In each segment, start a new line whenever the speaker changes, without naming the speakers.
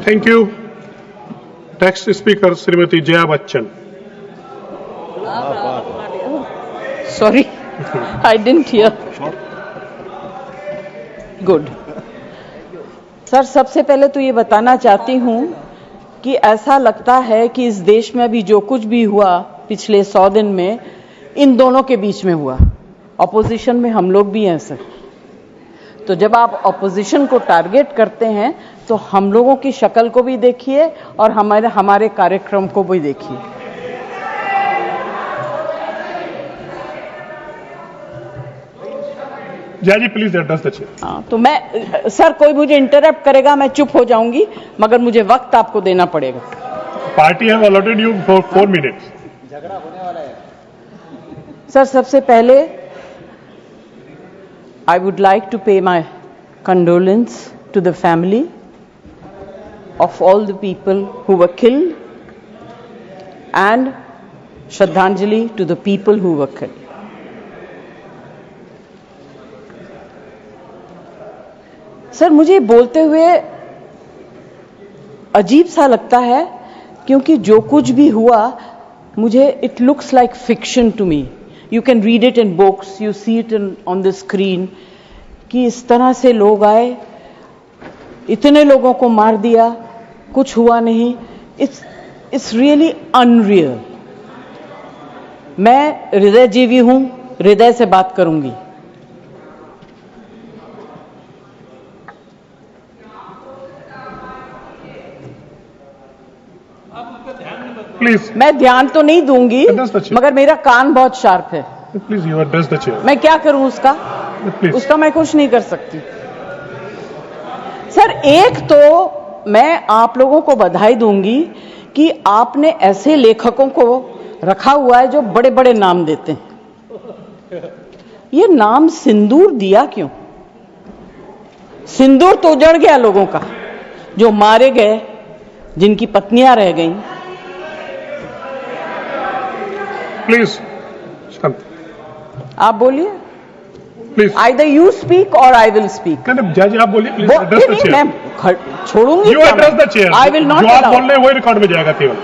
Thank you. Next speaker Shrimati Jaya Bachchan.
Sorry, I didn't hear. Good. Sir, सबसे पहले तो ये बताना चाहती हूँ कि ऐसा लगता है कि इस देश में अभी जो कुछ भी हुआ पिछले 100 दिन में इन दोनों के बीच में हुआ। ऑपोजिशन में हम लोग भी हैं सर, तो जब आप ऑपोजिशन को टारगेट करते हैं तो हम लोगों की शक्ल को भी देखिए और हमारे कार्यक्रम को भी देखिए।
जया जी प्लीज एड्रेस द चेयर।
हाँ, तो मैं सर, कोई मुझे इंटरप्ट करेगा मैं चुप हो जाऊंगी, मगर मुझे वक्त आपको देना पड़ेगा।
Party have allotted you for 4 minutes.
झगड़ा होने वाला है
सर, सबसे पहले I would like to pay my condolence to the family of all the people who were killed and Shraddhanjali to the people who were killed. Sir, मुझे बोलते हुए अजीब सा लगता है क्योंकि जो कुछ भी हुआ मुझे it looks like fiction to me. You can read it in books, you see it on the screen कि इस तरह से लोग आए, इतने लोगों को मार दिया, कुछ हुआ नहीं। It's really unreal. मैं हृदयजीवी हूं, हृदय से बात करूंगी।
प्लीज
मैं ध्यान तो नहीं दूंगी, मगर मेरा कान बहुत शार्प है।
Please you address the chair.
मैं क्या करूं उसका?
प्लीज।
उसका मैं कुछ नहीं कर सकती। सर, एक तो मैं आप लोगों को बधाई दूंगी कि आपने ऐसे लेखकों को रखा हुआ है जो बड़े बड़े नाम देते हैं। ये नाम सिंदूर दिया क्यों? सिंदूर तो उजड़ गया लोगों का, जो मारे गए, जिनकी पत्नियां रह गईं।
प्लीज
आप बोलिए।
Please
Either you speak or I will speak.
नहीं जया जी आप बोलिए। Please address the chair.
मैं छोड़ूंगी।
You address the chair.
I will not
जो आप
allow.
बोल रहे हैं वही रिकॉर्ड में जाएगा। केवल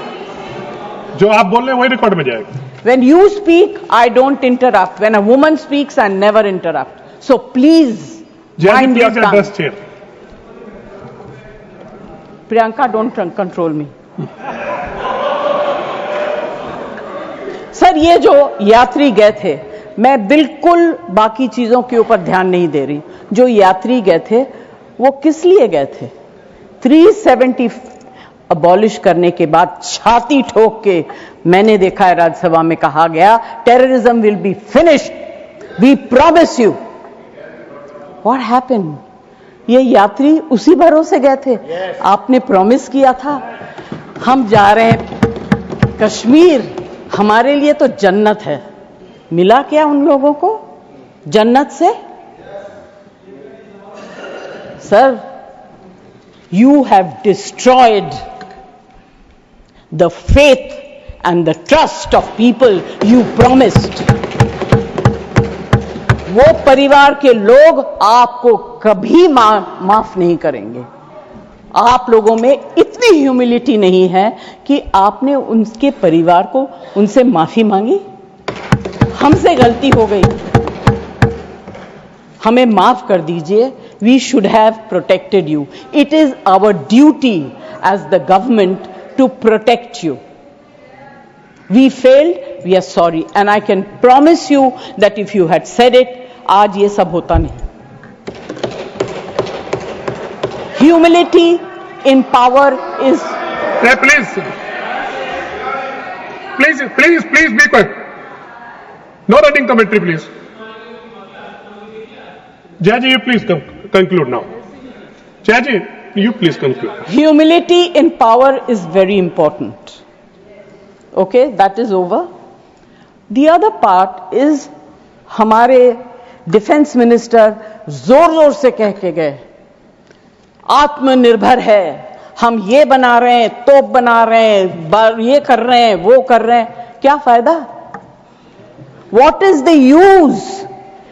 जो आप बोल रहे हैं वही रिकॉर्ड में जाएगा।
When you speak, I don't interrupt. When a woman speaks, I never interrupt. So please
Jaya ji
mind your
please
tongue.
Address chair.
Priyanka, don't control me. Sir, ये जो यात्री गए थे, मैं बिल्कुल बाकी चीजों के ऊपर ध्यान नहीं दे रही। जो यात्री गए थे वो किस लिए गए थे? 370 अबॉलिश करने के बाद छाती ठोक के मैंने देखा है राज्यसभा में कहा गया terrorism will be finished, we promise you. What happened? ये यात्री उसी भरोसे गए थे। आपने प्रॉमिस किया था हम जा रहे हैं कश्मीर, हमारे लिए तो जन्नत है। मिला क्या उन लोगों को जन्नत से? Sir, you have destroyed the faith and the trust of people you promised. वो परिवार के लोग आपको कभी माफ नहीं करेंगे। आप लोगों में इतनी ह्यूमिलिटी नहीं है कि आपने उनके परिवार को उनसे माफी मांगी। हमसे गलती हो गई, हमें माफ कर दीजिए। We should have protected you. It is our duty as the government to protect you. We failed, we are sorry, and I can promise you that if you had said it, आज ये सब होता नहीं। Humility in power is.
Yeah, please be quiet. No running commentary, please. Jaya ji, you please conclude now. Jaya ji, you please conclude.
Humility in power is very important. Okay, that is over. The other part is हमारे defence minister जोर जोर से कह के गए आत्मनिर्भर है, हम ये बना रहे हैं, तोप बना रहे हैं, ये कर रहे हैं, वो कर रहे हैं। क्या फायदा? What is the use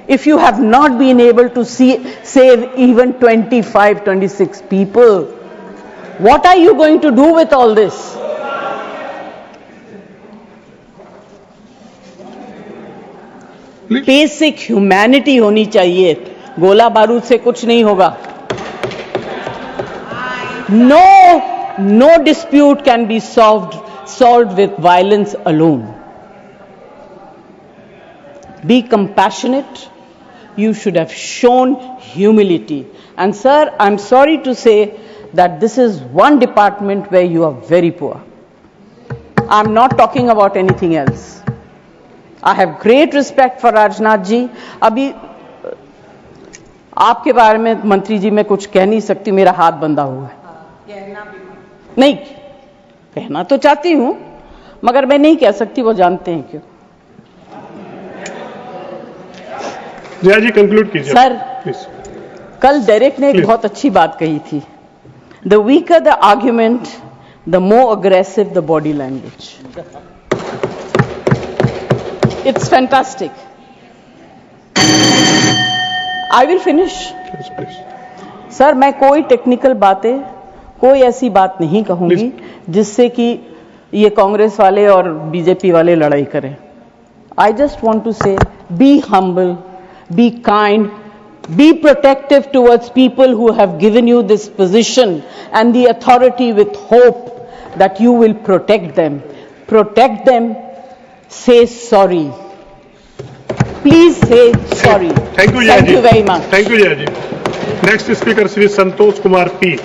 if you have not been able to save even 25, 26 people? What are you going to do with all this? Basic humanity होनी चाहिए. गोला बारूद से कुछ नहीं होगा. No dispute can be solved with violence alone. Be compassionate. You should have shown humility. And sir, I'm sorry to say that this is one department where you are very poor. I'm not talking about anything else. I have great respect for Rajnath ji. अभी आपके बारे में मंत्री जी मैं कुछ कह नहीं सकती, मेरा हाथ बंधा हुआ है. नहीं कहना तो चाहती हूं मगर मैं नहीं कह सकती, वो जानते हैं क्यों.
जया जी कंक्लूड कीजिए
सर,
प्लीज.
कल डेरेक ने एक
Please.
बहुत अच्छी बात कही थी. The weaker the argument, the more aggressive the body language. It's fantastic. I will finish. Sir, मैं कोई टेक्निकल बातें, कोई ऐसी बात नहीं कहूंगी जिससे कि ये कांग्रेस वाले और बीजेपी वाले लड़ाई करें. आई जस्ट वांट टू से be humble, be kind, be protective towards people who have given you this position and the authority, with hope that you will protect them. Protect them. Say sorry. Please say sorry.
Thank you, Jaya ji.
Thank you very much.
Thank you, Jaya ji. Next speaker, Shri Santosh Kumar P.